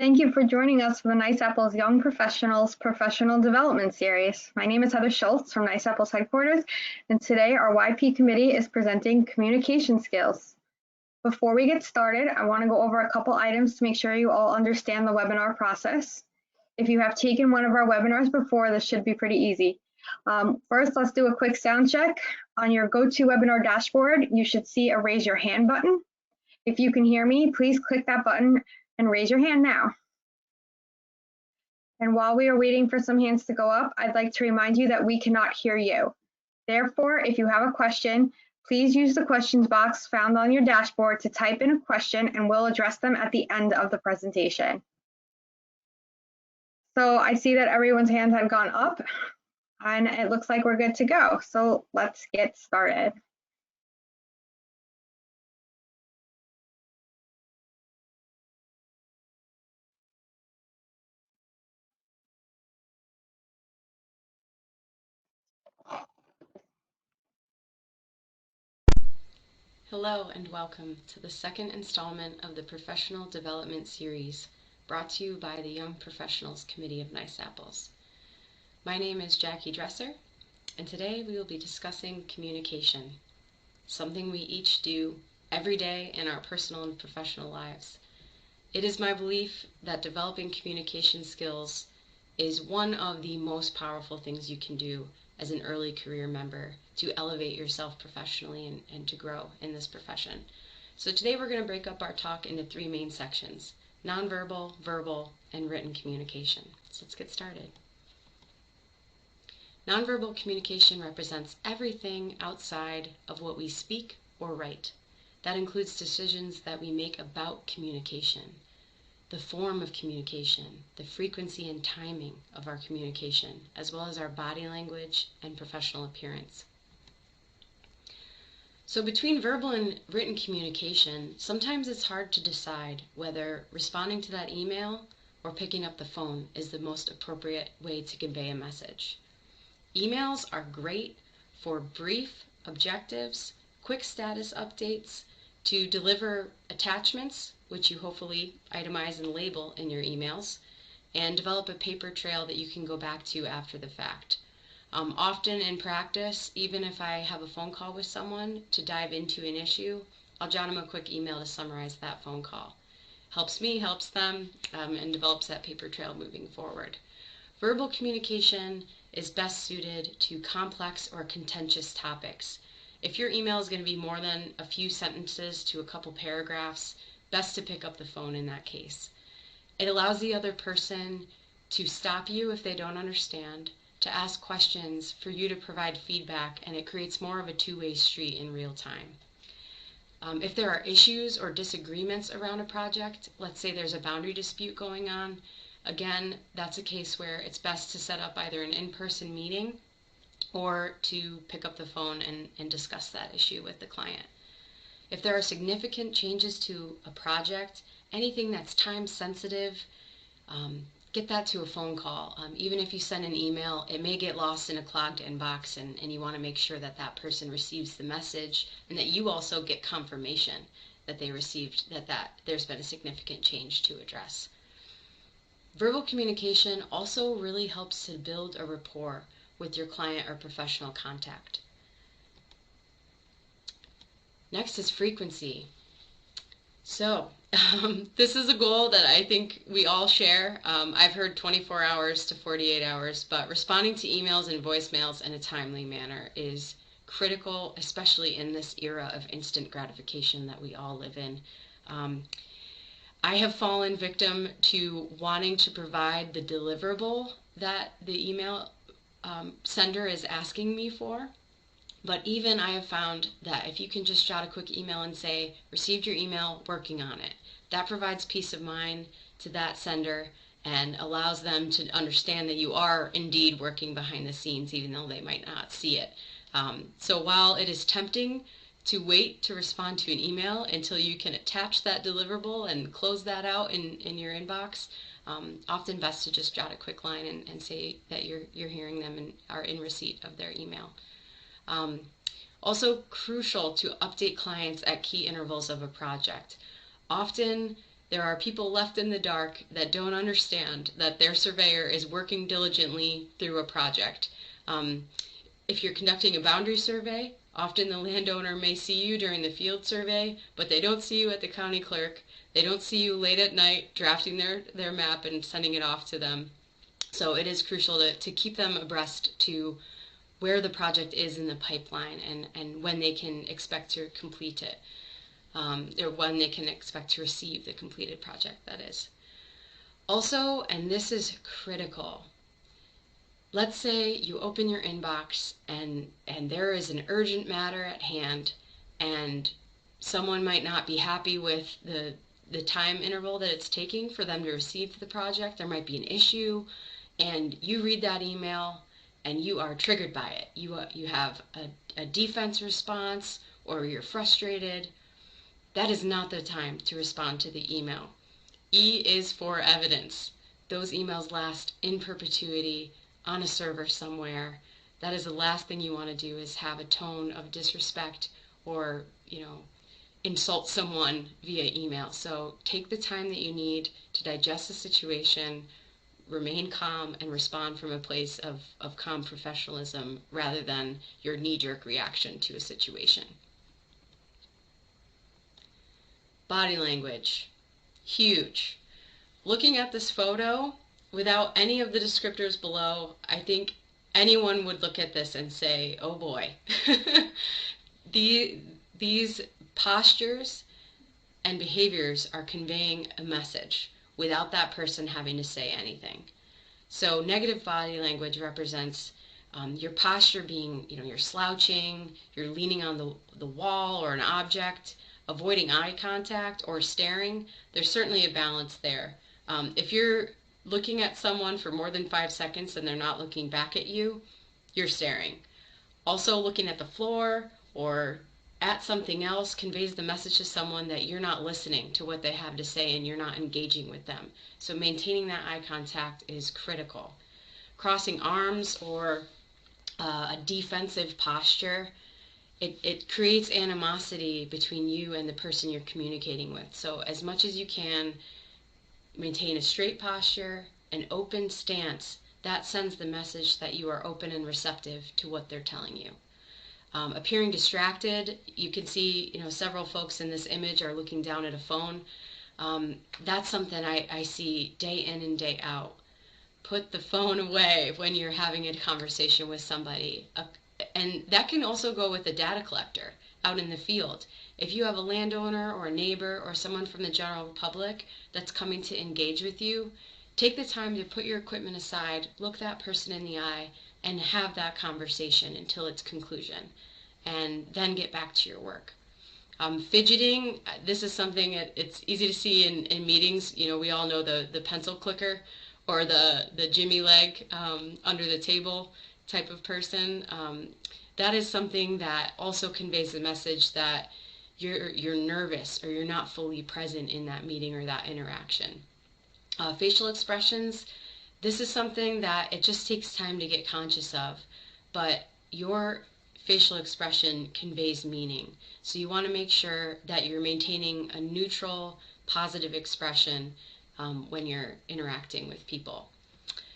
Thank you for joining us for the Nice Apples Young Professionals Professional Development Series. My name is Heather Schultz from Nice Apples headquarters, and today our YP committee is presenting communication skills. Before we get started, I want to go over a couple items to make sure you all understand the webinar process. If you have taken one of our webinars before, this should be pretty easy. First, let's do a quick sound check. On your GoToWebinar dashboard, you should see a raise your hand button. If you can hear me, please click that button and raise your hand now. And while we are waiting for some hands to go up, I'd like to remind you that we cannot hear you. Therefore, if you have a question, please use the questions box found on your dashboard to type in a question and we'll address them at the end of the presentation. So I see that everyone's hands have gone up and it looks like we're good to go. So let's get started. Hello and welcome to the second installment of the Professional Development Series brought to you by the Young Professionals Committee of Nice Apples. My name is Jackie Dresser, and today we will be discussing communication, something we each do every day in our personal and professional lives. It is my belief that developing communication skills is one of the most powerful things you can do as an early career member to elevate yourself professionally and to grow in this profession. So today we're going to break up our talk into three main sections: nonverbal, verbal, and written communication. So let's get started. Nonverbal communication represents everything outside of what we speak or write. That includes decisions that we make about communication, the form of communication, the frequency and timing of our communication, as well as our body language and professional appearance. So between verbal and written communication, sometimes it's hard to decide whether responding to that email or picking up the phone is the most appropriate way to convey a message. Emails are great for brief objectives, quick status updates, to deliver attachments, which you hopefully itemize and label in your emails, and develop a paper trail that you can go back to after the fact. Often in practice, even if I have a phone call with someone to dive into an issue, I'll jot them a quick email to summarize that phone call. Helps me, helps them, and develops that paper trail moving forward. Verbal communication is best suited to complex or contentious topics. If your email is going to be more than a few sentences to a couple paragraphs, best to pick up the phone in that case. It allows the other person to stop you if they don't understand, to ask questions, for you to provide feedback, and it creates more of a two-way street in real time. If there are issues or disagreements around a project, let's say there's a boundary dispute going on, again, that's a case where it's best to set up either an in-person meeting or to pick up the phone and discuss that issue with the client. If there are significant changes to a project, anything that's time sensitive, get that to a phone call. Even if you send an email, it may get lost in a clogged inbox, and you want to make sure that that person receives the message and that you also get confirmation that they received, that there's been a significant change to address. Verbal communication also really helps to build a rapport with your client or professional contact. Next is frequency. So this is a goal that I think we all share. I've heard 24 hours to 48 hours, but responding to emails and voicemails in a timely manner is critical, especially in this era of instant gratification that we all live in. I have fallen victim to wanting to provide the deliverable that the email sender is asking me for. But even I have found that if you can just jot a quick email and say, received your email, working on it, that provides peace of mind to that sender and allows them to understand that you are indeed working behind the scenes, even though they might not see it. So while it is tempting to wait to respond to an email until you can attach that deliverable and close that out in your inbox, often best to just jot a quick line and say that you're hearing them and are in receipt of their email. Also crucial to update clients at key intervals of a project. Often There are people left in the dark that don't understand that their surveyor is working diligently through a project. If you're conducting a boundary survey, often the landowner may see you during the field survey, but they don't see you at the county clerk. They don't see you late at night drafting their map and sending it off to them. So it is crucial to keep them abreast to where the project is in the pipeline and when they can expect to complete it, or when they can expect to receive the completed project, that is. Also, and this is critical, let's say you open your inbox and there is an urgent matter at hand, and someone might not be happy with the time interval that it's taking for them to receive the project. There might be an issue, and you read that email and you are triggered by it. You have a defense response, or you're frustrated. That is not the time to respond to the email. E is for evidence. Those emails last in perpetuity on a server somewhere. That is the last thing you want to do, is have a tone of disrespect or, insult someone via email. So take the time that you need to digest the situation, remain calm, and respond from a place of calm professionalism rather than your knee-jerk reaction to a situation. Body language, huge. Looking at this photo, without any of the descriptors below, I think anyone would look at this and say, oh boy. These postures and behaviors are conveying a message without that person having to say anything. So negative body language represents your posture being, you're slouching, you're leaning on the wall or an object, avoiding eye contact or staring. There's certainly a balance there. If you're looking at someone for more than 5 seconds and they're not looking back at you, you're staring. Also, looking at the floor or at something else conveys the message to someone that you're not listening to what they have to say and you're not engaging with them. So maintaining that eye contact is critical. Crossing arms or a defensive posture, it creates animosity between you and the person you're communicating with. So as much as you can, maintain a straight posture, an open stance. That sends the message that you are open and receptive to what they're telling you. Appearing distracted, you can see, several folks in this image are looking down at a phone. That's something I see day in and day out. Put the phone away when you're having a conversation with somebody. And that can also go with a data collector out in the field. If you have a landowner or a neighbor or someone from the general public that's coming to engage with you, take the time to put your equipment aside, look that person in the eye, and have that conversation until its conclusion, and then get back to your work. Fidgeting, this is something it's easy to see in meetings. We all know the pencil clicker or the Jimmy leg under the table type of person. That is something that also conveys the message that you're nervous or you're not fully present in that meeting or that interaction. Facial expressions, this is something that it just takes time to get conscious of, but your facial expression conveys meaning. So you want to make sure that you're maintaining a neutral, positive expression when you're interacting with people.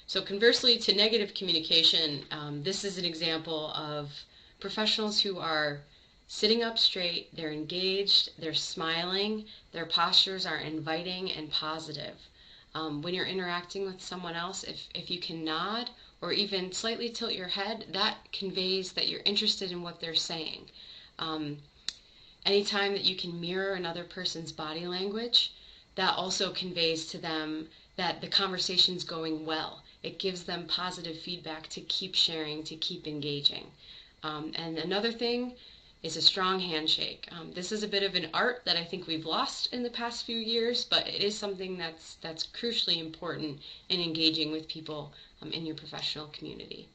So conversely to negative communication, this is an example of professionals who are sitting up straight, they're engaged, they're smiling, their postures are inviting and positive. When you're interacting with someone else, if you can nod or even slightly tilt your head, that conveys that you're interested in what they're saying. Anytime that you can mirror another person's body language, that also conveys to them that the conversation's going well. It gives them positive feedback to keep sharing, to keep engaging. And another thing is a strong handshake. This is a bit of an art that I think we've lost in the past few years, but it is something that's crucially important in engaging with people in your professional community.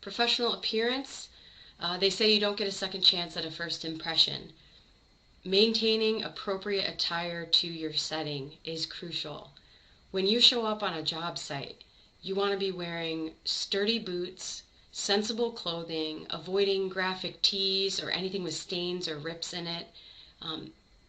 Professional appearance, they say you don't get a second chance at a first impression. Maintaining appropriate attire to your setting is crucial. When you show up on a job site, you want to be wearing sturdy boots, sensible clothing, avoiding graphic tees or anything with stains or rips in it.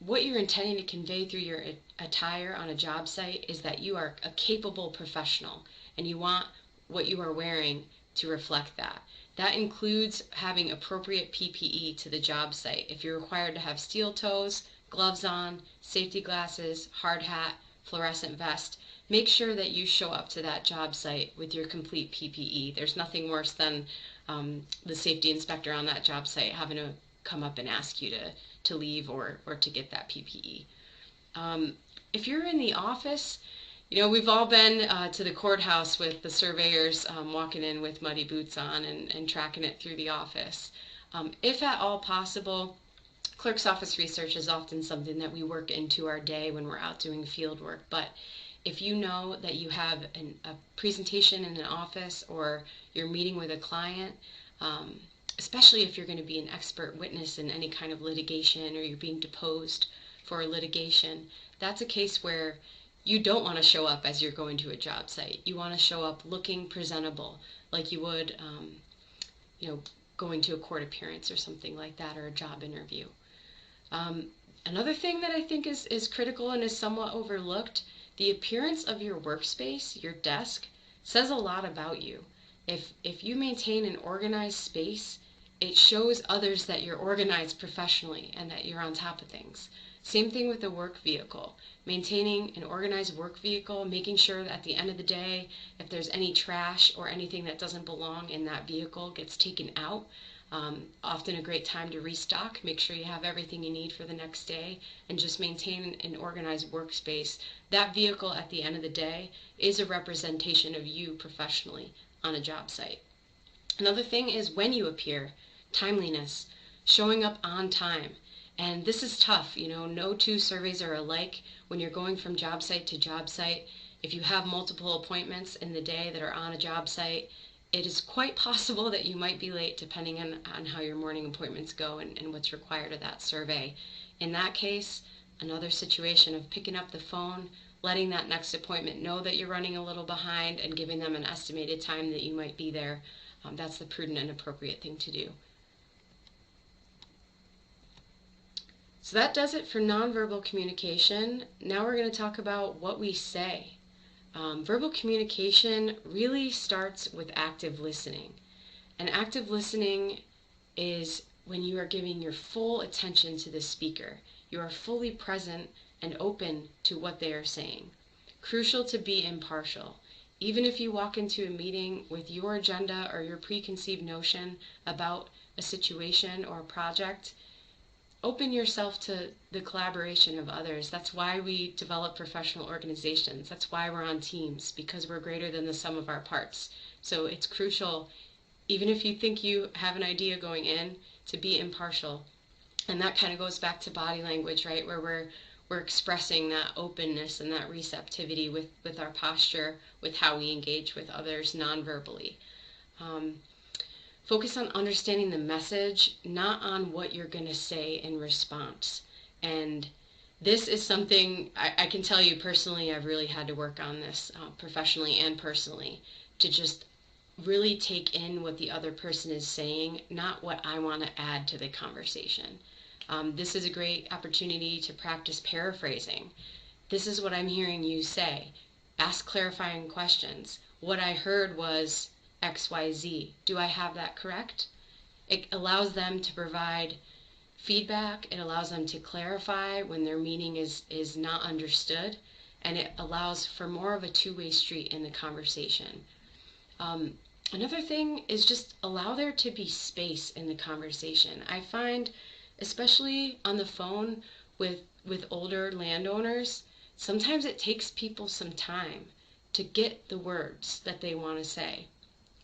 what you're intending to convey through your attire on a job site is that you are a capable professional, and you want what you are wearing to reflect that. That includes having appropriate PPE to the job site. If you're required to have steel toes, gloves on, safety glasses, hard hat, fluorescent vest, make sure that you show up to that job site with your complete PPE. There's nothing worse than the safety inspector on that job site having to come up and ask you to leave or to get that PPE. If you're in the office, we've all been to the courthouse with the surveyors walking in with muddy boots on and tracking it through the office. If at all possible, clerk's office research is often something that we work into our day when we're out doing field work. But if you know that you have a presentation in an office or you're meeting with a client, especially if you're going to be an expert witness in any kind of litigation or you're being deposed for a litigation, that's a case where you don't want to show up as you're going to a job site. You want to show up looking presentable, like you would, going to a court appearance or something like that, or a job interview. Another thing that I think is critical and is somewhat overlooked, the appearance of your workspace, your desk, says a lot about you. If you maintain an organized space, it shows others that you're organized professionally and that you're on top of things. Same thing with the work vehicle. Maintaining an organized work vehicle, making sure that at the end of the day, if there's any trash or anything that doesn't belong in that vehicle gets taken out. Often a great time to restock, make sure you have everything you need for the next day, and just maintain an organized workspace. That vehicle at the end of the day is a representation of you professionally on a job site. Another thing is when you appear, timeliness, showing up on time. And this is tough, no two surveys are alike when you're going from job site to job site. If you have multiple appointments in the day that are on a job site, it is quite possible that you might be late depending on how your morning appointments go and what's required of that survey. In that case, another situation of picking up the phone, letting that next appointment know that you're running a little behind and giving them an estimated time that you might be there. That's the prudent and appropriate thing to do. So that does it for nonverbal communication. Now we're going to talk about what we say. Verbal communication really starts with active listening. And active listening is when you are giving your full attention to the speaker. You are fully present and open to what they are saying. Crucial to be impartial. Even if you walk into a meeting with your agenda or your preconceived notion about a situation or a project, open yourself to the collaboration of others. That's why we develop professional organizations. That's why we're on teams, because we're greater than the sum of our parts. So it's crucial, even if you think you have an idea going in, to be impartial. And that kind of goes back to body language, right? Where we're expressing that openness and that receptivity with our posture, with how we engage with others non-verbally. Focus on understanding the message, not on what you're going to say in response. And this is something I can tell you personally, I've really had to work on this professionally and personally, to just really take in what the other person is saying, not what I want to add to the conversation. This is a great opportunity to practice paraphrasing. This is what I'm hearing you say. Ask clarifying questions. What I heard was XYZ. Do I have that correct? It allows them to provide feedback. It allows them to clarify when their meaning is not understood. And it allows for more of a two-way street in the conversation. Another thing is just allow there to be space in the conversation. I find, especially on the phone with older landowners, sometimes it takes people some time to get the words that they want to say.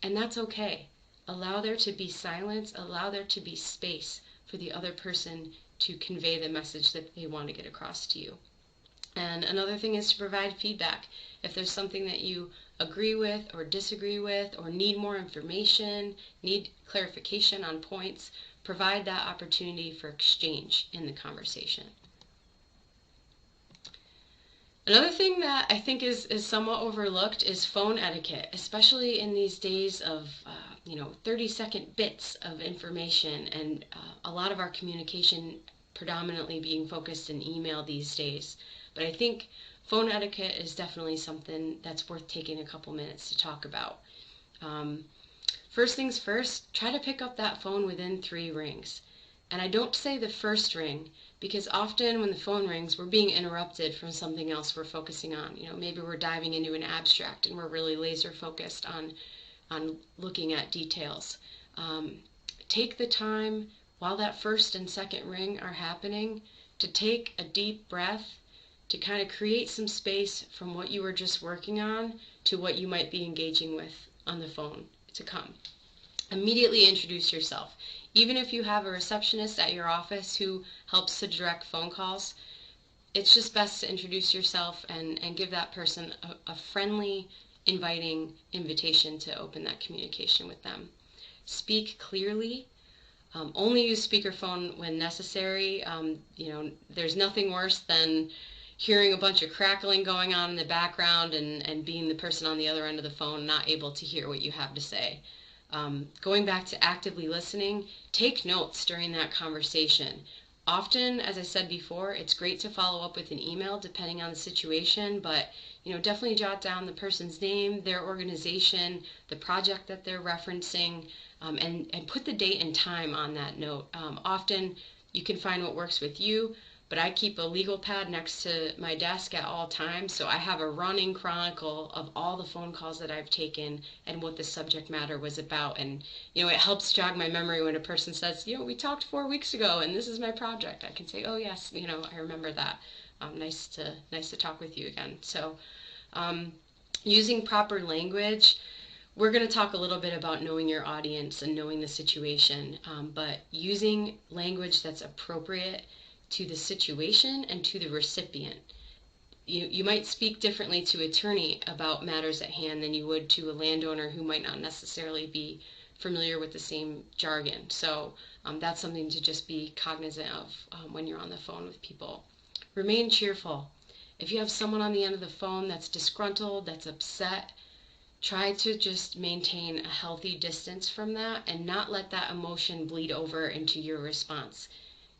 And that's okay. Allow there to be silence, allow there to be space for the other person to convey the message that they want to get across to you. And another thing is to provide feedback. If there's something that you agree with or disagree with or need more information, need clarification on points, provide that opportunity for exchange in the conversation. Another thing that I think is somewhat overlooked is phone etiquette, especially in these days of 30-second bits of information, and a lot of our communication predominantly being focused in email these days. But I think phone etiquette is definitely something that's worth taking a couple minutes to talk about. First things first, try to pick up that phone within 3 rings. And I don't say the first ring, because often when the phone rings, we're being interrupted from something else we're focusing on. Maybe we're diving into an abstract and we're really laser focused on looking at details. Take the time while that first and second ring are happening to take a deep breath, to kind of create some space from what you were just working on to what you might be engaging with on the phone to come. Immediately introduce yourself. Even if you have a receptionist at your office who helps to direct phone calls, it's just best to introduce yourself and give that person a friendly, inviting invitation to open that communication with them. Speak clearly. Only use speakerphone when necessary. There's nothing worse than hearing a bunch of crackling going on in the background and being the person on the other end of the phone not able to hear what you have to say. Going back to actively listening, take notes during that conversation. Often, as I said before, it's great to follow up with an email depending on the situation, but definitely jot down the person's name, their organization, the project that they're referencing, and put the date and time on that note. Often you can find what works with you, but I keep a legal pad next to my desk at all times, so I have a running chronicle of all the phone calls that I've taken and what the subject matter was about. And it helps jog my memory when a person says, we talked 4 weeks ago and this is my project. I can say, oh yes, I remember that. Nice to talk with you again. So using proper language. We're going to talk a little bit about knowing your audience and knowing the situation, but using language that's appropriate to the situation and to the recipient. You might speak differently to an attorney about matters at hand than you would to a landowner who might not necessarily be familiar with the same jargon. So that's something to just be cognizant of when you're on the phone with people. Remain cheerful. If you have someone on the end of the phone that's disgruntled, that's upset, try to just maintain a healthy distance from that and not let that emotion bleed over into your response.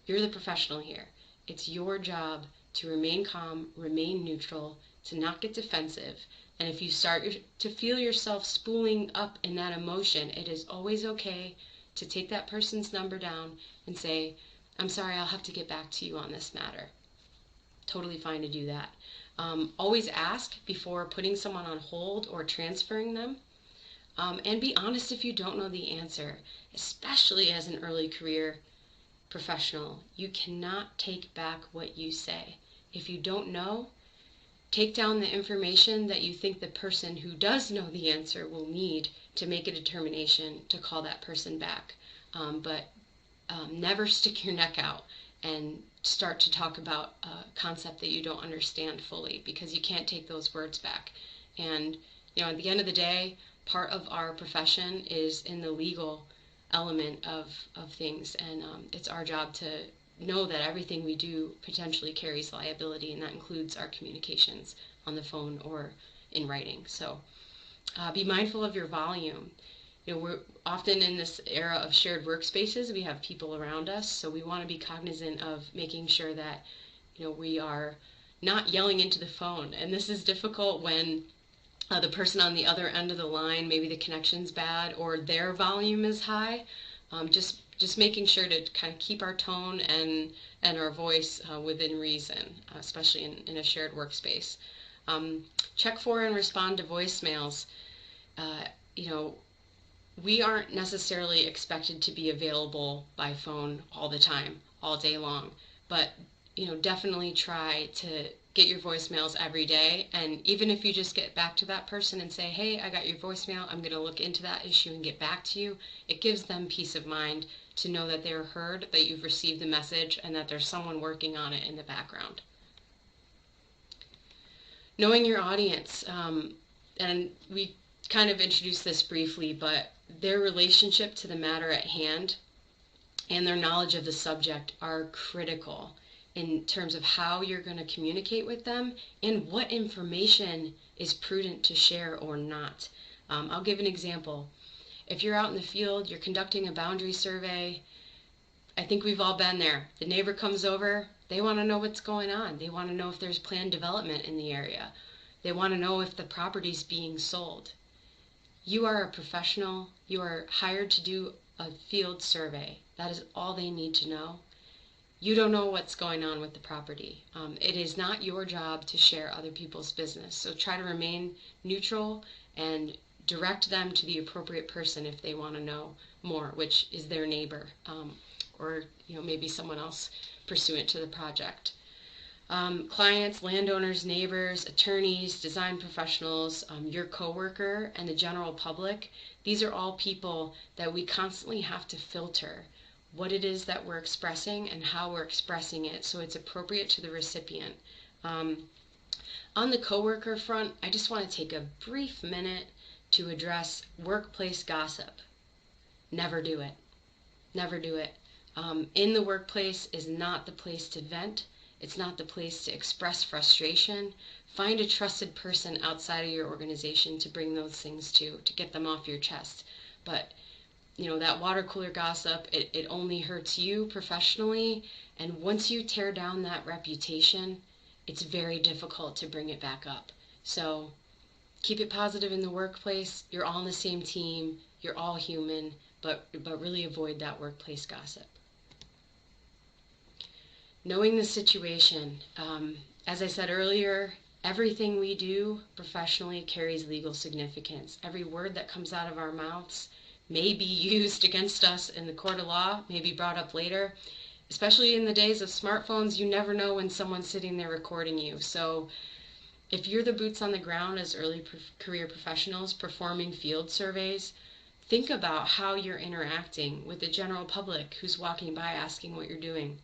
You're the professional here. It's your job to remain calm, remain neutral, to not get defensive. And if you start to feel yourself spooling up in that emotion, it is always okay to take that person's number down and say, I'm sorry, I'll have to get back to you on this matter. Totally fine to do that. Always ask before putting someone on hold or transferring them. And be honest if you don't know the answer, especially as an early career professional. You cannot take back what you say. If you don't know, take down the information that you think the person who does know the answer will need to make a determination to call that person back. But never stick your neck out and start to talk about a concept that you don't understand fully, because you can't take those words back. And at the end of the day, part of our profession is in the legal element of things, and it's our job to know that everything we do potentially carries liability, and that includes our communications on the phone or in writing. So be mindful of your volume. We're often in this era of shared workspaces, we have people around us, so we want to be cognizant of making sure that we are not yelling into the phone. And this is difficult when the person on the other end of the line, maybe the connection's bad or their volume is high. Just making sure to kind of keep our tone and our voice within reason, especially in a shared workspace. Check for and respond to voicemails. We aren't necessarily expected to be available by phone all the time, all day long, but definitely try to get your voicemails every day. And even if you just get back to that person and say, hey, I got your voicemail, I'm going to look into that issue and get back to you, it gives them peace of mind to know that they're heard, that you've received the message, and that there's someone working on it in the background. Knowing your audience, and we kind of introduced this briefly, but their relationship to the matter at hand and their knowledge of the subject are critical in terms of how you're going to communicate with them and what information is prudent to share or not. I'll give an example. If you're out in the field, you're conducting a boundary survey, I think we've all been there. The neighbor comes over, they want to know what's going on. They want to know if there's planned development in the area. They want to know if the property's being sold. You are a professional. You are hired to do a field survey. That is all they need to know. You don't know what's going on with the property. It is not your job to share other people's business. So try to remain neutral and direct them to the appropriate person if they want to know more, which is their neighbor, or maybe someone else pursuant to the project. Clients, landowners, neighbors, attorneys, design professionals, your coworker, and the general public, these are all people that we constantly have to filter what it is that we're expressing and how we're expressing it so it's appropriate to the recipient. On the coworker front, I just want to take a brief minute to address workplace gossip. Never do it. Never do it. In the workplace is not the place to vent. It's not the place to express frustration. Find a trusted person outside of your organization to bring those things to get them off your chest. But that water cooler gossip, it only hurts you professionally, and once you tear down that reputation, it's very difficult to bring it back up. So keep it positive in the workplace. You're all on the same team. You're all human, but really avoid that workplace gossip. Knowing the situation. As I said earlier, everything we do professionally carries legal significance. Every word that comes out of our mouths may be used against us in the court of law, may be brought up later. Especially in the days of smartphones, you never know when someone's sitting there recording you. So if you're the boots on the ground as early career professionals performing field surveys, think about how you're interacting with the general public who's walking by asking what you're doing.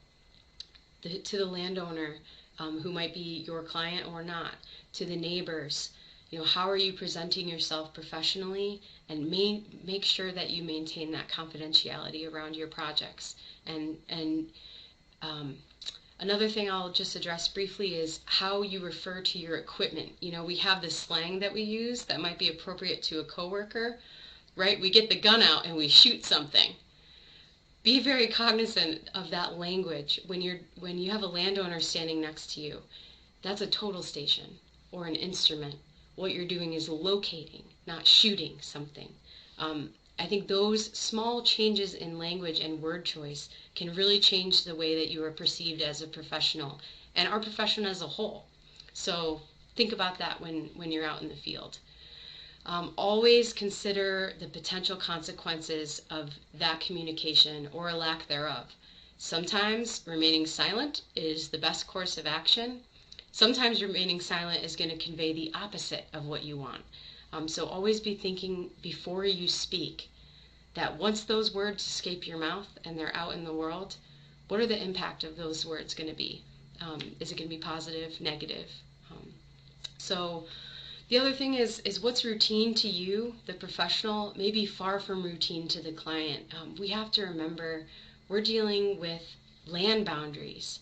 To the landowner, who might be your client or not, to the neighbors. How are you presenting yourself professionally, and make sure that you maintain that confidentiality around your projects. And another thing I'll just address briefly is how you refer to your equipment. We have this slang that we use that might be appropriate to a coworker, right? We get the gun out and we shoot something. Be very cognizant of that language when you have a landowner standing next to you. That's a total station or an instrument. What you're doing is locating, not shooting something. I think those small changes in language and word choice can really change the way that you are perceived as a professional and our profession as a whole. So think about that when you're out in the field. Always consider the potential consequences of that communication or a lack thereof. Sometimes remaining silent is the best course of action. Sometimes remaining silent is going to convey the opposite of what you want. So always be thinking before you speak that once those words escape your mouth and they're out in the world, what are the impact of those words going to be? Is it going to be positive, negative? So the other thing is what's routine to you, the professional, may be far from routine to the client. We have to remember we're dealing with land boundaries.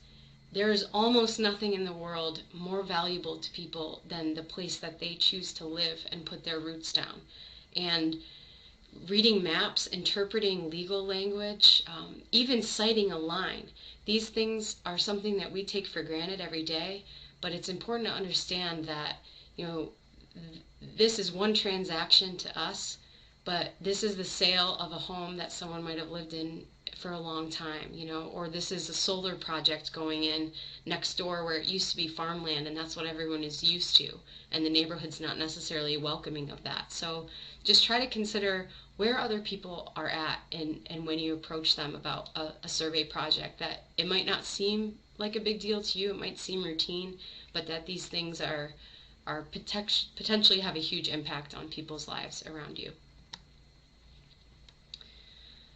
There is almost nothing in the world more valuable to people than the place that they choose to live and put their roots down. And reading maps, interpreting legal language, even citing a line, these things are something that we take for granted every day, but it's important to understand that, this is one transaction to us, but this is the sale of a home that someone might have lived in for a long time, or this is a solar project going in next door where it used to be farmland and that's what everyone is used to, and the neighborhood's not necessarily welcoming of that. So just try to consider where other people are at and when you approach them about a survey project, that it might not seem like a big deal to you, it might seem routine, but that these things are potentially have a huge impact on people's lives around you.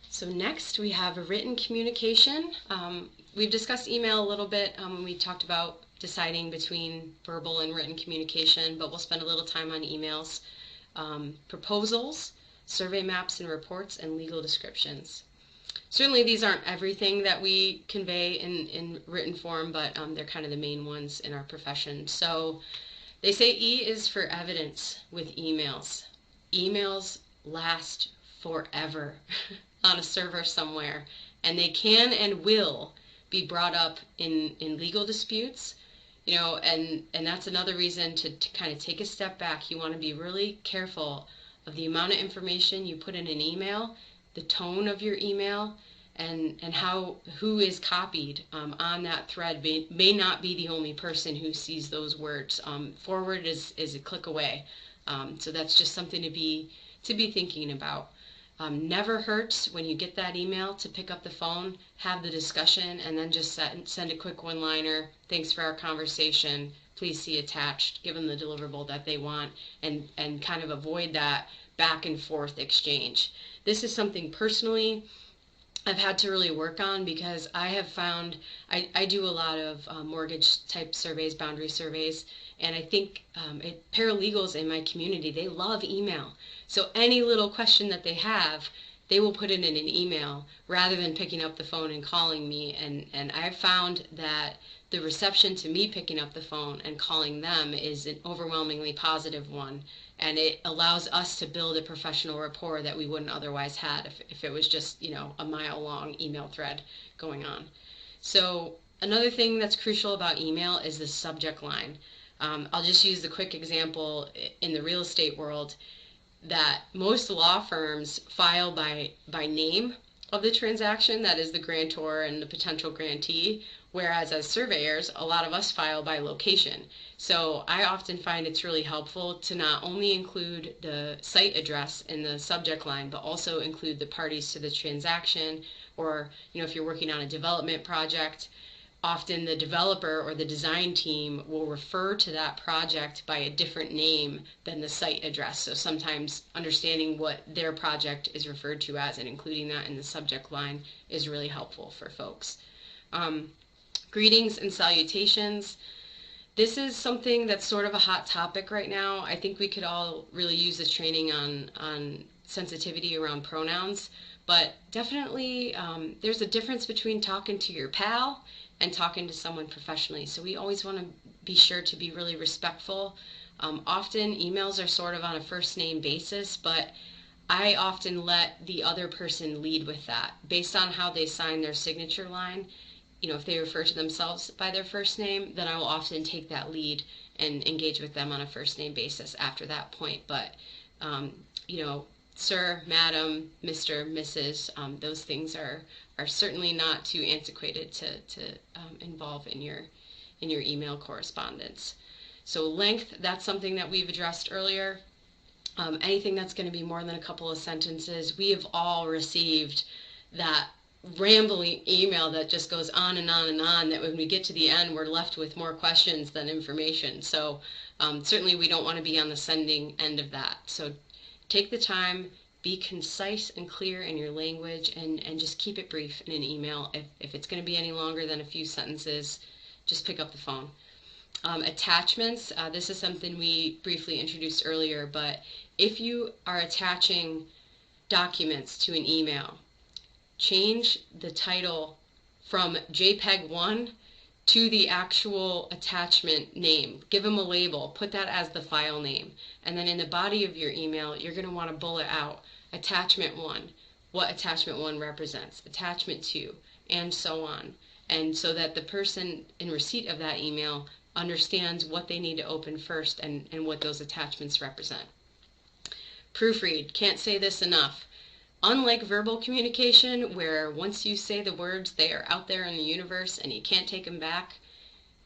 So next we have a written communication. We've discussed email a little bit when we talked about deciding between verbal and written communication, but we'll spend a little time on emails. Proposals, survey maps and reports, and legal descriptions. Certainly these aren't everything that we convey in written form, but they're kind of the main ones in our profession. So they say E is for evidence with emails. Emails last forever on a server somewhere, and they can and will be brought up in legal disputes. And that's another reason to kind of take a step back. You want to be really careful of the amount of information you put in an email, the tone of your email, and who is copied on that thread may not be the only person who sees those words. Forward is a click away, so that's just something to be thinking about. Never hurts when you get that email to pick up the phone, have the discussion, and then just send a quick one-liner. Thanks for our conversation. Please see attached. Give them the deliverable that they want, and kind of avoid that back and forth exchange. This is something personally I've had to really work on, because I have found I do a lot of mortgage type surveys, boundary surveys, and I think paralegals in my community, they love email. So any little question that they have, they will put it in an email rather than picking up the phone and calling me. And I've found that the reception to me picking up the phone and calling them is an overwhelmingly positive one. And it allows us to build a professional rapport that we wouldn't otherwise have if it was just, a mile-long email thread going on. So another thing that's crucial about email is the subject line. I'll just use the quick example in the real estate world that most law firms file by name of the transaction, that is the grantor and the potential grantee, whereas as surveyors, a lot of us file by location. So I often find it's really helpful to not only include the site address in the subject line, but also include the parties to the transaction, or if you're working on a development project, often the developer or the design team will refer to that project by a different name than the site address. So sometimes understanding what their project is referred to as and including that in the subject line is really helpful for folks. Greetings and salutations. This is something that's sort of a hot topic right now. I think we could all really use this training on sensitivity around pronouns, but definitely there's a difference between talking to your pal and talking to someone professionally. So we always want to be sure to be really respectful. Often emails are sort of on a first name basis, but I often let the other person lead with that based on how they sign their signature line. If they refer to themselves by their first name, then I will often take that lead and engage with them on a first name basis after that point. But sir, madam, Mr., Mrs., those things are certainly not too antiquated to involve in your email correspondence. So length, that's something that we've addressed earlier. Anything that's going to be more than a couple of sentences. We have all received that rambling email that just goes on and on and on, that when we get to the end we're left with more questions than information. So certainly we don't want to be on the sending end of that. So take the time, be concise and clear in your language, and just keep it brief in an email. If it's going to be any longer than a few sentences, just pick up the phone. Attachments, this is something we briefly introduced earlier, but if you are attaching documents to an email, change the title from JPEG 1 to the actual attachment name. Give them a label. Put that as the file name. And then in the body of your email, you're going to want to bullet out attachment 1, what attachment 1 represents, attachment 2, and so on. And so that the person in receipt of that email understands what they need to open first and what those attachments represent. Proofread. Can't say this enough. Unlike verbal communication, where once you say the words, they are out there in the universe and you can't take them back,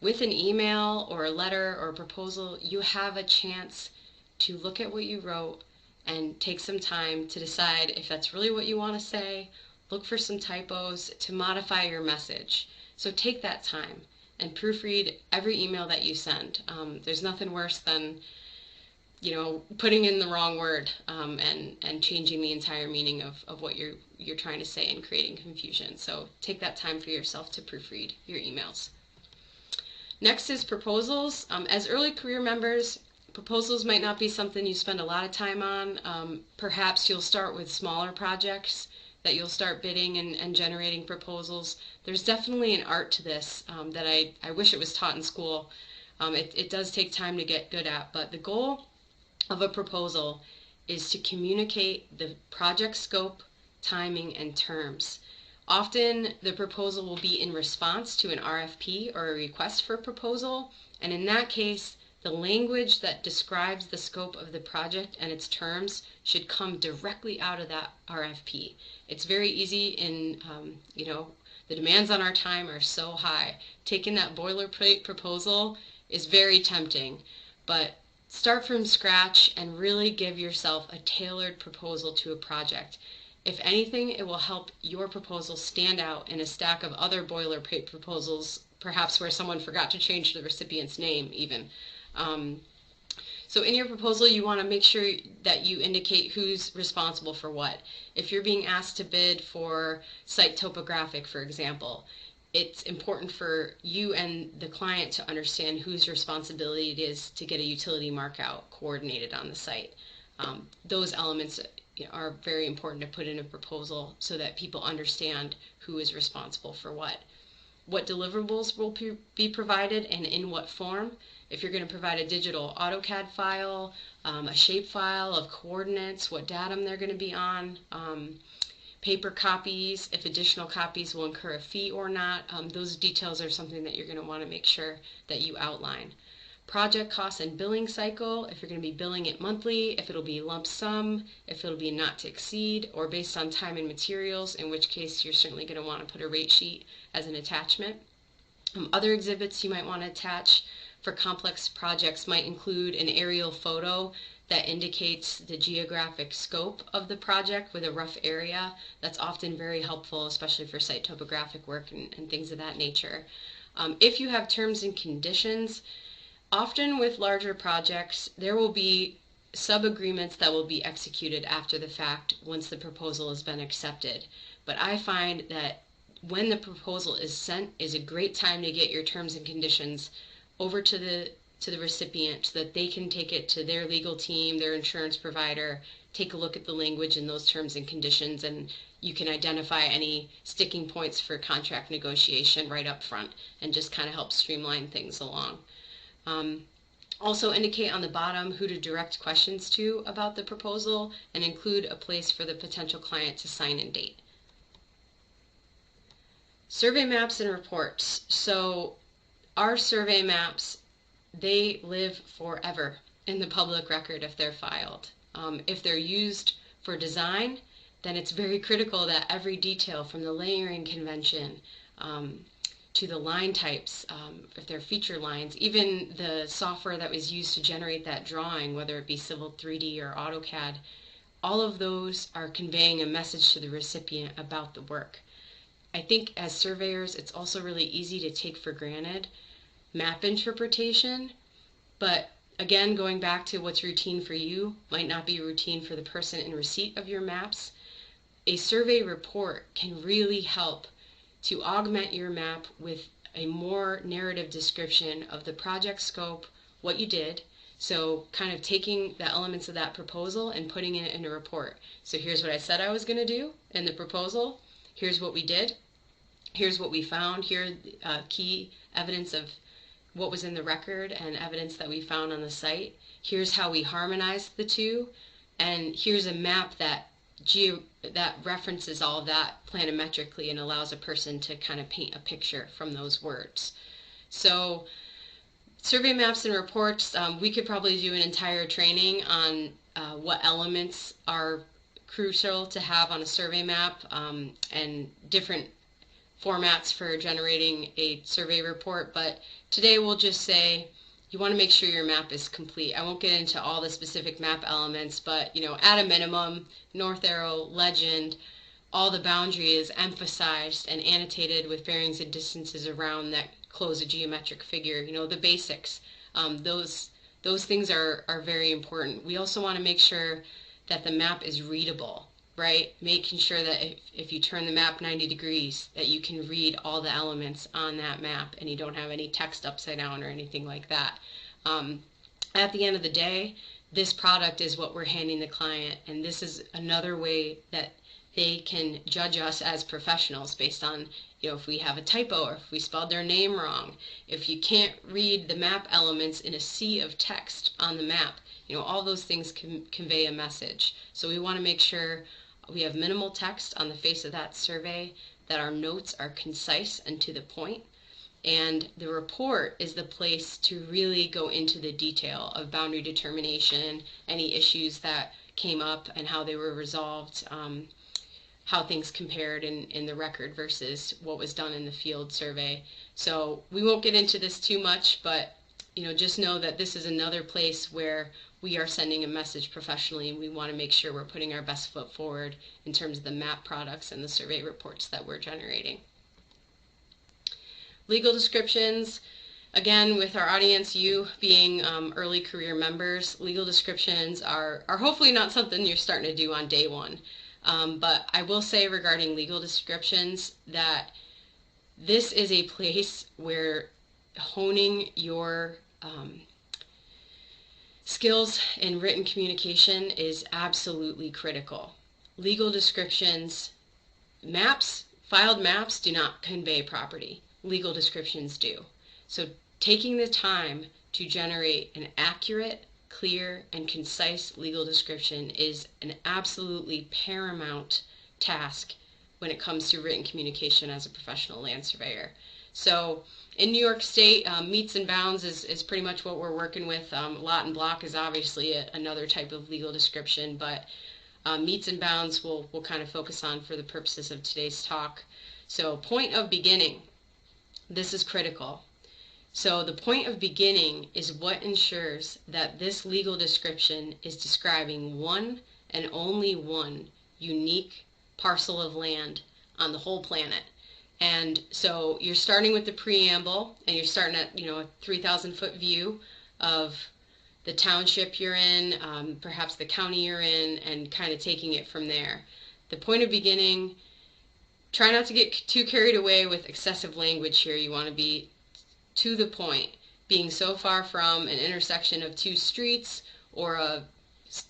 with an email or a letter or a proposal, you have a chance to look at what you wrote and take some time to decide if that's really what you want to say, look for some typos to modify your message. So take that time and proofread every email that you send. There's nothing worse than putting in the wrong word and changing the entire meaning of what you're trying to say and creating confusion. So take that time for yourself to proofread your emails. Next is proposals. As early career members, proposals might not be something you spend a lot of time on. Perhaps you'll start with smaller projects that you'll start bidding and generating proposals. There's definitely an art to this that I wish it was taught in school. It does take time to get good at, but the goal of a proposal is to communicate the project scope, timing, and terms. Often the proposal will be in response to an RFP or a request for proposal, and in that case, the language that describes the scope of the project and its terms should come directly out of that RFP. It's very easy the demands on our time are so high. Taking that boilerplate proposal is very tempting, but start from scratch and really give yourself a tailored proposal to a project. If anything, it will help your proposal stand out in a stack of other boilerplate proposals, perhaps where someone forgot to change the recipient's name even. So in your proposal, you want to make sure that you indicate who's responsible for what. If you're being asked to bid for site topographic, for example, it's important for you and the client to understand whose responsibility it is to get a utility markout coordinated on the site. Those elements are very important to put in a proposal so that people understand who is responsible for what deliverables will be provided and in what form. If you're going to provide a digital AutoCAD file, a shape file of coordinates, what datum they're going to be on, paper copies, if additional copies will incur a fee or not, those details are something that you're going to want to make sure that you outline. Project costs and billing cycle, if you're going to be billing it monthly, if it'll be lump sum, if it'll be not to exceed, or based on time and materials, in which case you're certainly going to want to put a rate sheet as an attachment. Other exhibits you might want to attach for complex projects might include an aerial photo that indicates the geographic scope of the project with a rough area. That's often very helpful, especially for site topographic work and things of that nature. If you have terms and conditions, often with larger projects, there will be sub-agreements that will be executed after the fact once the proposal has been accepted. But I find that when the proposal is sent is a great time to get your terms and conditions over to the recipient so that they can take it to their legal team, their insurance provider, take a look at the language in those terms and conditions, and you can identify any sticking points for contract negotiation right up front and just kind of help streamline things along. Also indicate on the bottom who to direct questions to about the proposal and include a place for the potential client to sign and date. Survey maps and reports. So our survey maps, they live forever in the public record if they're filed. If they're used for design, then it's very critical that every detail from the layering convention to the line types, if they're feature lines, even the software that was used to generate that drawing, whether it be Civil 3D or AutoCAD, all of those are conveying a message to the recipient about the work. I think as surveyors, it's also really easy to take for granted map interpretation, but again, going back to what's routine for you might not be routine for the person in receipt of your maps. A survey report can really help to augment your map with a more narrative description of the project scope, what you did. So kind of taking the elements of that proposal and putting it in a report. So here's what I said I was going to do in the proposal. Here's what we did. Here's what we found. Here key evidence of what was in the record and evidence that we found on the site. Here's how we harmonized the two. And here's a map that references all of that planimetrically and allows a person to kind of paint a picture from those words. So survey maps and reports, we could probably do an entire training on what elements are crucial to have on a survey map and different formats for generating a survey report, but today we'll just say you want to make sure your map is complete. I won't get into all the specific map elements, but at a minimum, north arrow, legend, all the boundary is emphasized and annotated with bearings and distances around that close a geometric figure. The basics. Those things are very important. We also want to make sure that the map is readable, right? Making sure that if you turn the map 90 degrees, that you can read all the elements on that map and you don't have any text upside down or anything like that. At the end of the day, this product is what we're handing the client, and this is another way that they can judge us as professionals based on if we have a typo or if we spelled their name wrong. If you can't read the map elements in a sea of text on the map, all those things can convey a message. So we want to make sure we have minimal text on the face of that survey, that our notes are concise and to the point. And the report is the place to really go into the detail of boundary determination, any issues that came up and how they were resolved, how things compared in the record versus what was done in the field survey. So we won't get into this too much, but just know that this is another place where we are sending a message professionally, and we want to make sure we're putting our best foot forward in terms of the map products and the survey reports that we're generating. Legal descriptions, again, with our audience, you being early career members, legal descriptions are hopefully not something you're starting to do on day one. But I will say regarding legal descriptions that this is a place where honing your skills in written communication is absolutely critical. Legal descriptions, filed maps do not convey property. Legal descriptions do. So taking the time to generate an accurate, clear, and concise legal description is an absolutely paramount task when it comes to written communication as a professional land surveyor. So in New York State, meets and bounds is pretty much what we're working with. Lot and block is obviously another type of legal description, but meets and bounds we'll kind of focus on for the purposes of today's talk. So point of beginning, this is critical. So the point of beginning is what ensures that this legal description is describing one and only one unique parcel of land on the whole planet. And so you're starting with the preamble, and you're starting at a 3,000-foot view of the township you're in, perhaps the county you're in, and kind of taking it from there. The point of beginning, try not to get too carried away with excessive language here. You want to be to the point, being so far from an intersection of two streets or a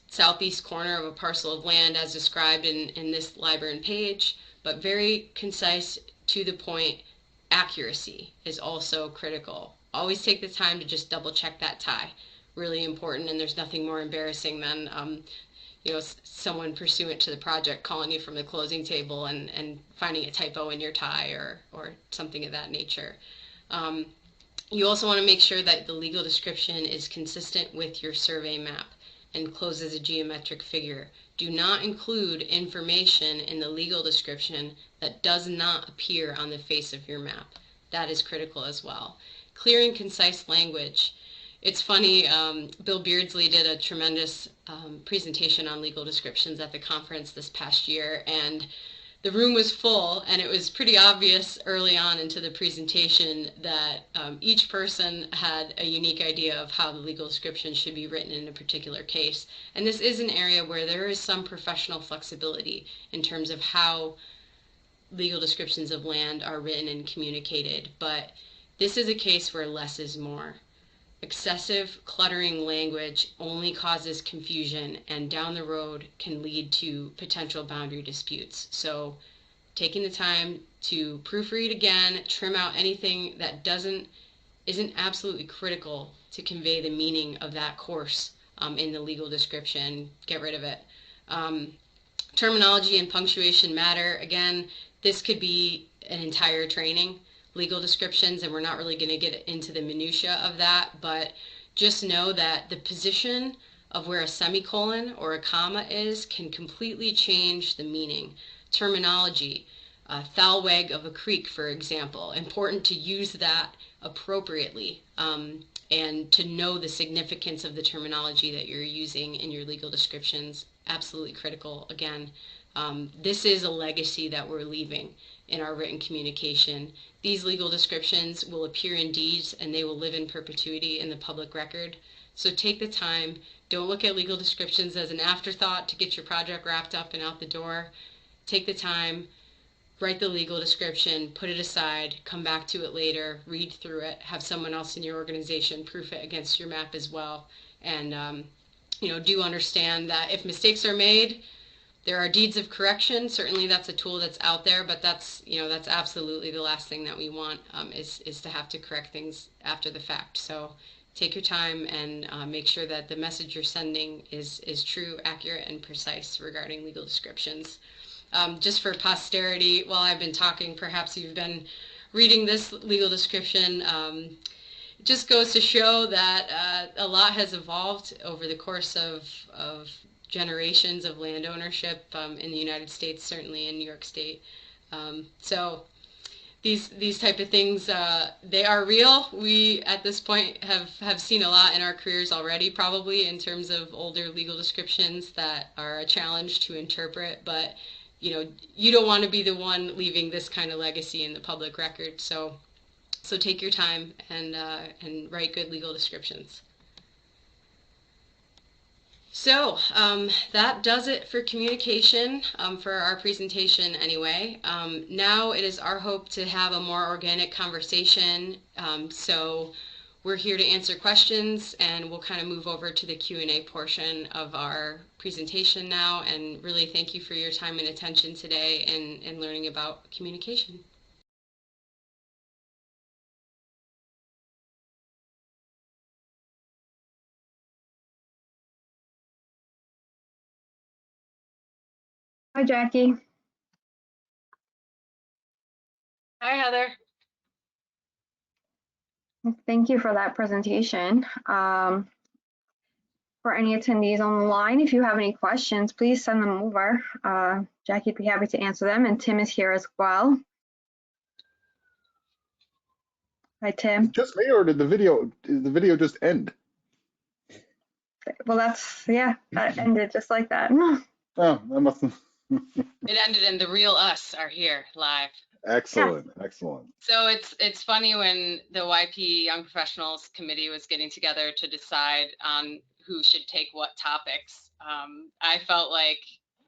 southeast corner of a parcel of land as described in this library page, but very concise, to the point. Accuracy is also critical. Always take the time to just double check that tie. Really important, and there's nothing more embarrassing than someone pursuant to the project calling you from the closing table and finding a typo in your tie or something of that nature. You also want to make sure that the legal description is consistent with your survey map and closes a geometric figure. Do not include information in the legal description that does not appear on the face of your map. That is critical as well. Clear and concise language. It's funny, Bill Beardsley did a tremendous presentation on legal descriptions at the conference this past year, and the room was full, and it was pretty obvious early on into the presentation that each person had a unique idea of how the legal description should be written in a particular case. And this is an area where there is some professional flexibility in terms of how legal descriptions of land are written and communicated. But this is a case where less is more. Excessive cluttering language only causes confusion, and down the road can lead to potential boundary disputes. So taking the time to proofread again, trim out anything that isn't absolutely critical to convey the meaning of that course in the legal description, get rid of it. Terminology and punctuation matter. Again, this could be an entire training. Legal descriptions, and we're not really going to get into the minutia of that, but just know that the position of where a semicolon or a comma is can completely change the meaning. Terminology, foul wag of a creek, for example, important to use that appropriately and to know the significance of the terminology that you're using in your legal descriptions. Absolutely critical. Again, this is a legacy that we're leaving in our written communication. These legal descriptions will appear in deeds, and they will live in perpetuity in the public record. So take the time. Don't look at legal descriptions as an afterthought to get your project wrapped up and out the door. Take the time, write the legal description, put it aside, come back to it later, read through it, have someone else in your organization proof it against your map as well. And do understand that if mistakes are made, there are deeds of correction. Certainly that's a tool that's out there, but that's absolutely the last thing that we want is to have to correct things after the fact. So take your time and make sure that the message you're sending is true, accurate, and precise regarding legal descriptions. Just for posterity, while I've been talking, perhaps you've been reading this legal description. It just goes to show that a lot has evolved over the course of generations of land ownership in the United States, certainly in New York State. So these type of things, they are real. We at this point have seen a lot in our careers already, probably in terms of older legal descriptions that are a challenge to interpret. But you don't want to be the one leaving this kind of legacy in the public record. So take your time and write good legal descriptions. So that does it for communication, for our presentation anyway. Now it is our hope to have a more organic conversation. So we're here to answer questions, and we'll kind of move over to the Q&A portion of our presentation now. And really thank you for your time and attention today and learning about communication. Hi, Jackie. Hi, Heather. Thank you for that presentation. For any attendees on the line, if you have any questions, please send them over. Jackie'd be happy to answer them, and Tim is here as well. Hi, Tim. Just me, or did the video just end? Well, that ended just like that. Oh, that must have. It ended and the real us are here live. Excellent, excellent. So it's funny, when the YP Young Professionals Committee was getting together to decide on who should take what topics, I felt like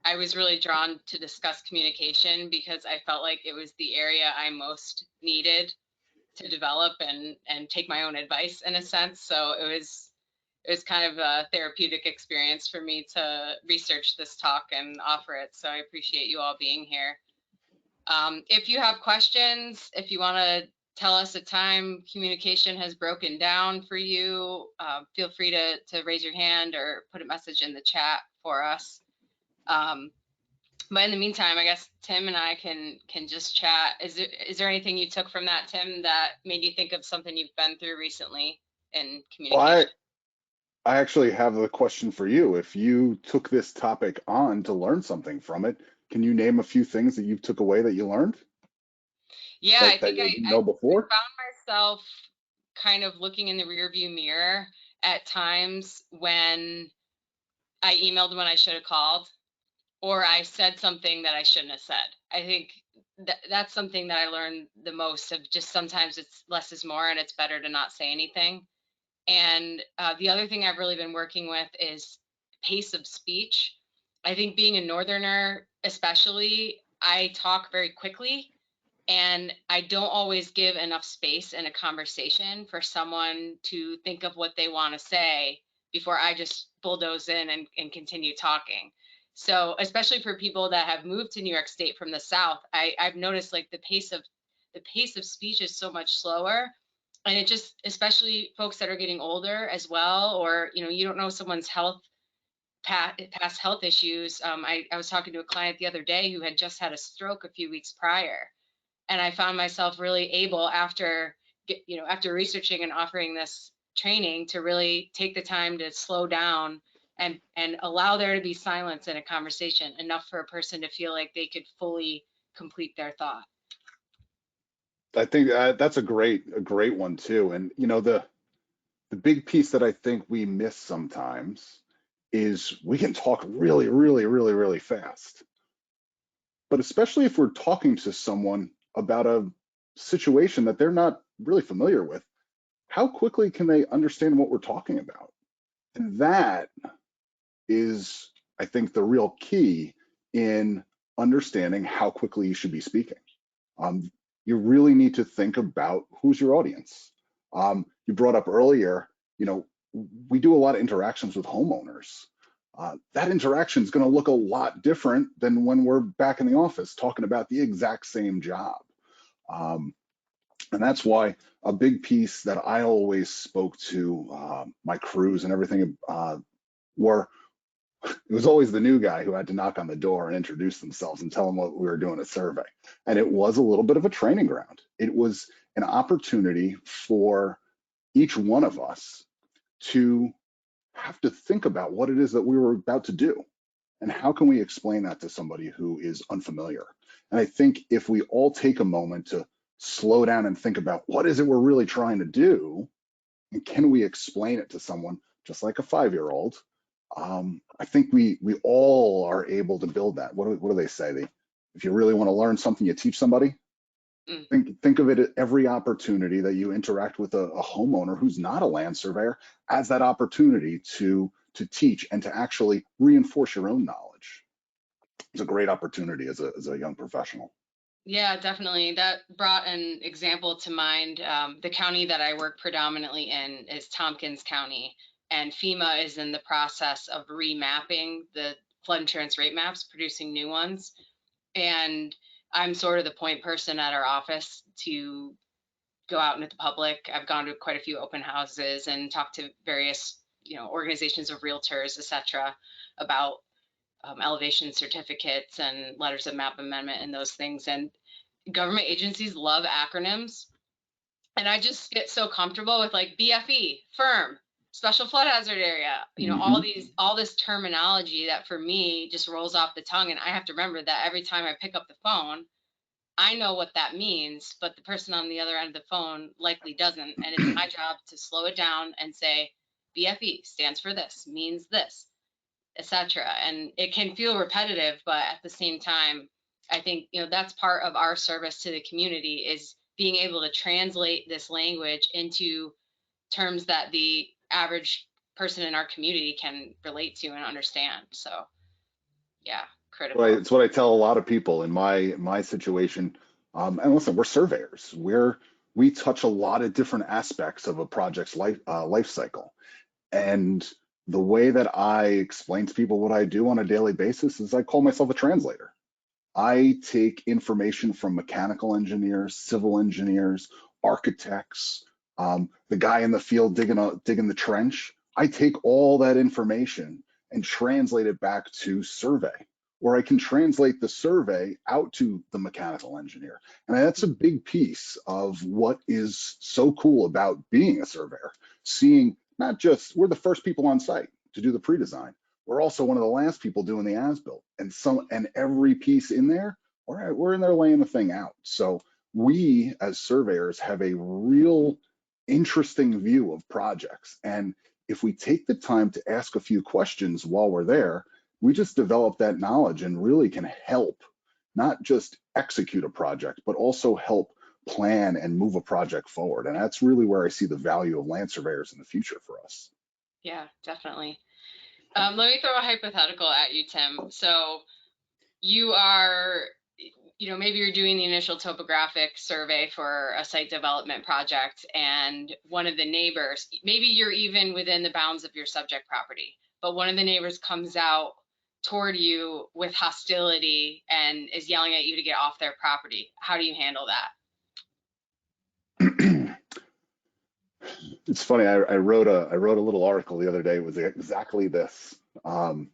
I was really drawn to discuss communication because I felt like it was the area I most needed to develop and take my own advice in a sense. So it was kind of a therapeutic experience for me to research this talk and offer it. So I appreciate you all being here. If you have questions, if you want to tell us a time communication has broken down for you, feel free to raise your hand or put a message in the chat for us. But in the meantime, I guess Tim and I can just chat. Is there anything you took from that, Tim, that made you think of something you've been through recently in communication? Well, I actually have a question for you. If you took this topic on to learn something from it, can you name a few things that you took away that you learned? Yeah, I think you I didn't know before? found myself kind of looking in the rearview mirror at times when I emailed when I should have called, or I said something that I shouldn't have said. I think that's something that I learned the most of. Just sometimes it's less is more, and it's better to not say anything. And the other thing I've really been working with is pace of speech. I think being a Northerner, especially, I talk very quickly, and I don't always give enough space in a conversation for someone to think of what they want to say before I just bulldoze in and continue talking. So especially for people that have moved to New York State from the South, I've noticed like the pace of speech is so much slower. And it just, especially folks that are getting older as well, or you don't know someone's past health issues. I was talking to a client the other day who had just had a stroke a few weeks prior, and I found myself really able after researching and offering this training to really take the time to slow down and allow there to be silence in a conversation, enough for a person to feel like they could fully complete their thought. I think that's a great one too. And the big piece that I think we miss sometimes is we can talk really, really, really, really fast. But especially if we're talking to someone about a situation that they're not really familiar with, how quickly can they understand what we're talking about? And that is, I think, the real key in understanding how quickly you should be speaking. You really need to think about who's your audience. You brought up earlier, we do a lot of interactions with homeowners. That interaction is going to look a lot different than when we're back in the office talking about the exact same job. And that's why a big piece that I always spoke to my crews and everything were It was always the new guy who had to knock on the door and introduce themselves and tell them what we were doing a survey. And it was a little bit of a training ground. It was an opportunity for each one of us to have to think about what it is that we were about to do and how can we explain that to somebody who is unfamiliar. And I think if we all take a moment to slow down and think about what is it we're really trying to do, and can we explain it to someone just like a 5-year-old, I think we all are able to build that. What do they say? If you really want to learn something, you teach somebody. Think of it at every opportunity that you interact with a homeowner who's not a land surveyor as that opportunity to teach and to actually reinforce your own knowledge. It's a great opportunity as a young professional. Yeah, definitely. That brought an example to mind. The county that I work predominantly in is Tompkins County, and FEMA is in the process of remapping the flood insurance rate maps, producing new ones. And I'm sort of the point person at our office to go out into the public. I've gone to quite a few open houses and talked to various, organizations of realtors, etc., about elevation certificates and letters of map amendment and those things. And government agencies love acronyms. And I just get so comfortable with like BFE, firm, special flood hazard area, all this terminology that for me just rolls off the tongue. And I have to remember that every time I pick up the phone, I know what that means, but the person on the other end of the phone likely doesn't. And it's my job to slow it down and say, BFE stands for this, means this, etc. And it can feel repetitive, but at the same time, I think that's part of our service to the community, is being able to translate this language into terms that the average person in our community can relate to and understand. So yeah, critical. Right, it's what I tell a lot of people in my situation. And listen, we're surveyors. We touch a lot of different aspects of a project's life cycle. And the way that I explain to people what I do on a daily basis is I call myself a translator. I take information from mechanical engineers, civil engineers, architects, the guy in the field digging the trench. I take all that information and translate it back to survey, or I can translate the survey out to the mechanical engineer. And that's a big piece of what is so cool about being a surveyor, seeing not just we're the first people on site to do the pre-design, we're also one of the last people doing the as-built, and every piece in there, we're in there laying the thing out. So we as surveyors have a real interesting view of projects. And if we take the time to ask a few questions while we're there, we just develop that knowledge and really can help not just execute a project, but also help plan and move a project forward. And that's really where I see the value of land surveyors in the future for us. Yeah, definitely. Let me throw a hypothetical at you, Tim. So you are, maybe you're doing the initial topographic survey for a site development project, and one of the neighbors, maybe you're even within the bounds of your subject property, but one of the neighbors comes out toward you with hostility and is yelling at you to get off their property. How do you handle that? It's funny. I wrote a little article the other day. It was exactly this. I'll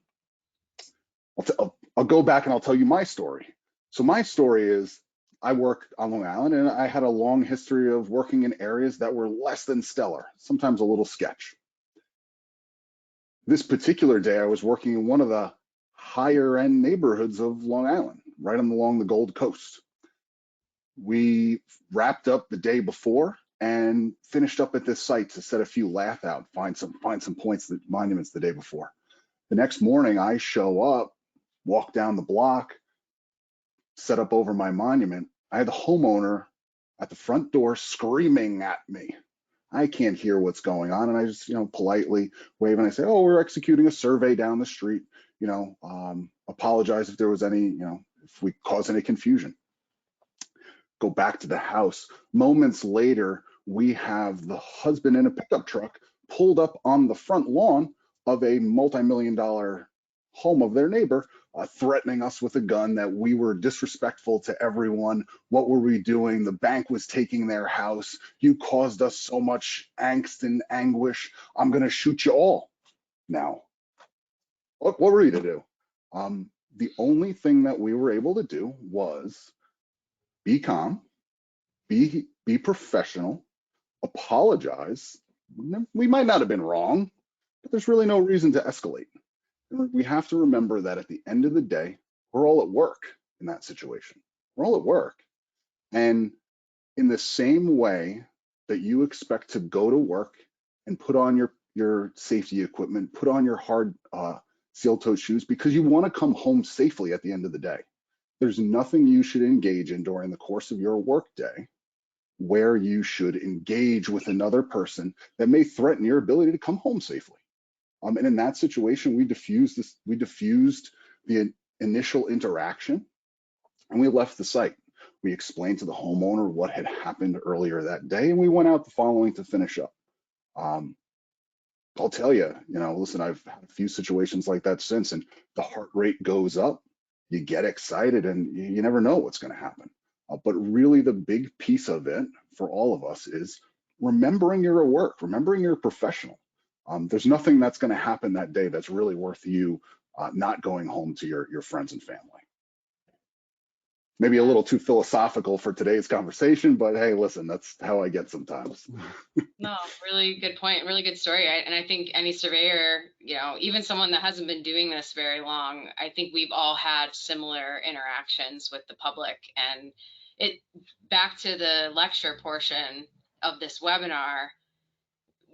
go back and I'll tell you my story. So my story is I work on Long Island, and I had a long history of working in areas that were less than stellar, sometimes a little sketch. This particular day, I was working in one of the higher end neighborhoods of Long Island, right along the Gold Coast. We wrapped up the day before and finished up at this site to set a few lath out, find some points, monuments the day before. The next morning, I show up, walk down the block, set up over my monument. I had the homeowner at the front door screaming at me. I can't hear what's going on. And I just, politely wave and I say, oh, we're executing a survey down the street, apologize if there was any, if we caused any confusion. Go back to the house. Moments later, we have the husband in a pickup truck pulled up on the front lawn of a multi-million-dollar home of their neighbor, threatening us with a gun, that we were disrespectful to everyone. What were we doing? The bank was taking their house. You caused us so much angst and anguish. I'm going to shoot you all. Now, What were we to do? The only thing that we were able to do was be calm, be professional, apologize. We might not have been wrong, but there's really no reason to escalate. We have to remember that at the end of the day, we're all at work in that situation. We're all at work. And in the same way that you expect to go to work and put on your safety equipment, put on your hard steel-toed shoes because you want to come home safely at the end of the day. There's nothing you should engage in during the course of your workday where you should engage with another person that may threaten your ability to come home safely. And in that situation, we diffused the initial interaction and we left the site. We explained to the homeowner what had happened earlier that day, and we went out the following to finish up. I'll tell you, listen, I've had a few situations like that since, and the heart rate goes up. You get excited, and you never know what's going to happen. But really, the big piece of it for all of us is remembering you're at work, remembering you're a professional. There's nothing that's going to happen that day that's really worth you not going home to your friends and family. Maybe a little too philosophical for today's conversation, but hey, listen, that's how I get sometimes. No, really good point, really good story. And I think any surveyor, even someone that hasn't been doing this very long, I think we've all had similar interactions with the public. And back to the lecture portion of this webinar,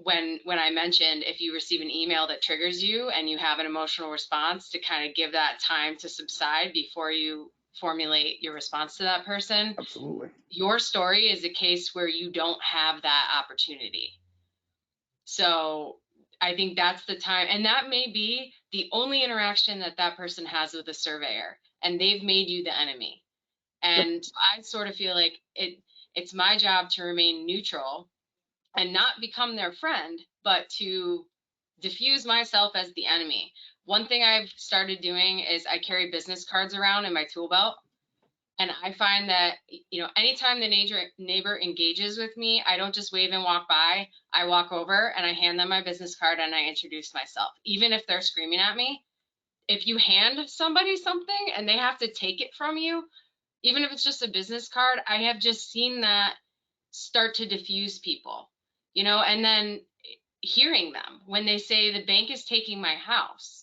when I mentioned if you receive an email that triggers you and you have an emotional response, to kind of give that time to subside before you formulate your response to that person. Absolutely. Your story is a case where you don't have that opportunity. So I think that's the time, and that may be the only interaction that person has with a surveyor, and they've made you the enemy. And I sort of feel like it's my job to remain neutral and not become their friend, but to diffuse myself as the enemy. One thing I've started doing is I carry business cards around in my tool belt. And I find that, anytime the neighbor engages with me, I don't just wave and walk by. I walk over and I hand them my business card and I introduce myself, even if they're screaming at me. If you hand somebody something and they have to take it from you, even if it's just a business card, I have just seen that start to diffuse people, and then hearing them when they say the bank is taking my house.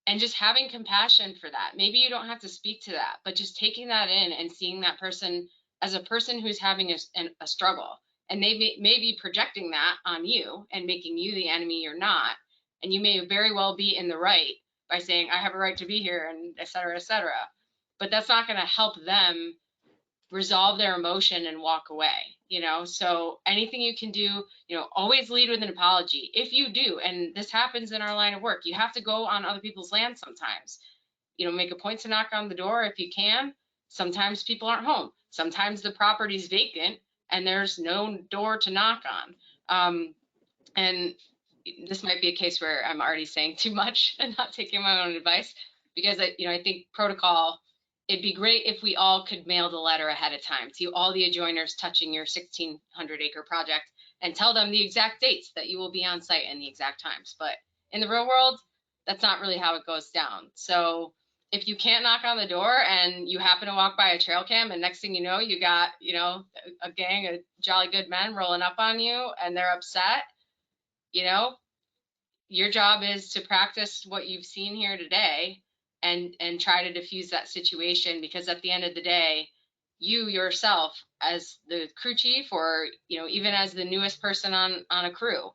And just having compassion for that. Maybe you don't have to speak to that, but just taking that in and seeing that person as a person who's having a struggle. And they may be projecting that on you and making you the enemy you're not. And you may very well be in the right by saying, I have a right to be here, and et cetera, et cetera. But that's not going to help them resolve their emotion and walk away. So anything you can do, always lead with an apology. If you do, and this happens in our line of work, you have to go on other people's land sometimes. Make a point to knock on the door if you can. Sometimes people aren't home. Sometimes the property's vacant and there's no door to knock on. And this might be a case where I'm already saying too much and not taking my own advice, because I think protocol, it'd be great if we all could mail the letter ahead of time to all the adjoiners touching your 1,600 acre project and tell them the exact dates that you will be on site and the exact times. But in the real world, that's not really how it goes down. So if you can't knock on the door and you happen to walk by a trail cam and next thing you know, you got, a gang of jolly good men rolling up on you and they're upset, your job is to practice what you've seen here today and try to diffuse that situation, because at the end of the day, you yourself as the crew chief, or even as the newest person on a crew,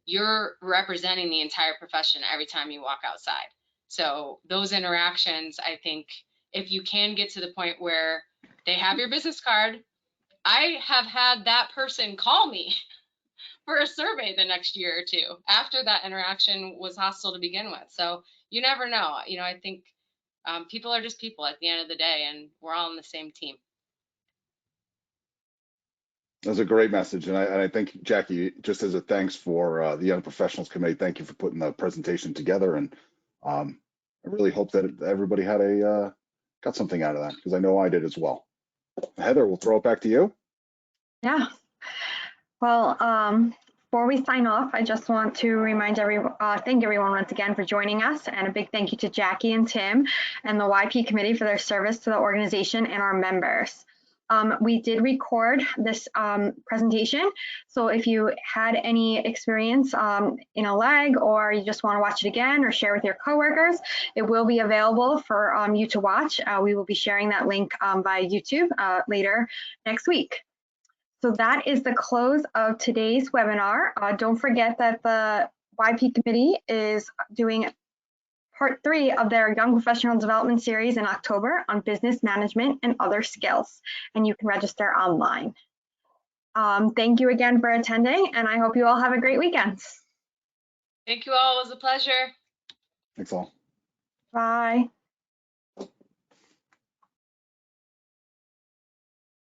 you're representing the entire profession every time you walk outside. So those interactions, I think, if you can get to the point where they have your business card, I have had that person call me for a survey the next year or two after that interaction was hostile to begin with. So you never know. I think people are just people at the end of the day, and we're all on the same team. That's a great message. And I think, Jackie, just as a thanks for the Young Professionals Committee, thank you for putting the presentation together. And I really hope that everybody had got something out of that, because I know I did as well. Heather, we'll throw it back to you. Yeah. Well, Before we sign off, I just want to thank everyone once again for joining us, and a big thank you to Jackie and Tim and the YP committee for their service to the organization and our members. We did record this presentation, so if you had any experience in a lag, or you just want to watch it again or share with your coworkers, it will be available for you to watch. We will be sharing that link via YouTube later next week. So that is the close of today's webinar. Don't forget that the YP committee is doing part 3 of their Young Professional Development Series in October on business management and other skills, and you can register online. Thank you again for attending, and I hope you all have a great weekend. Thank you all. It was a pleasure. Thanks all. Bye.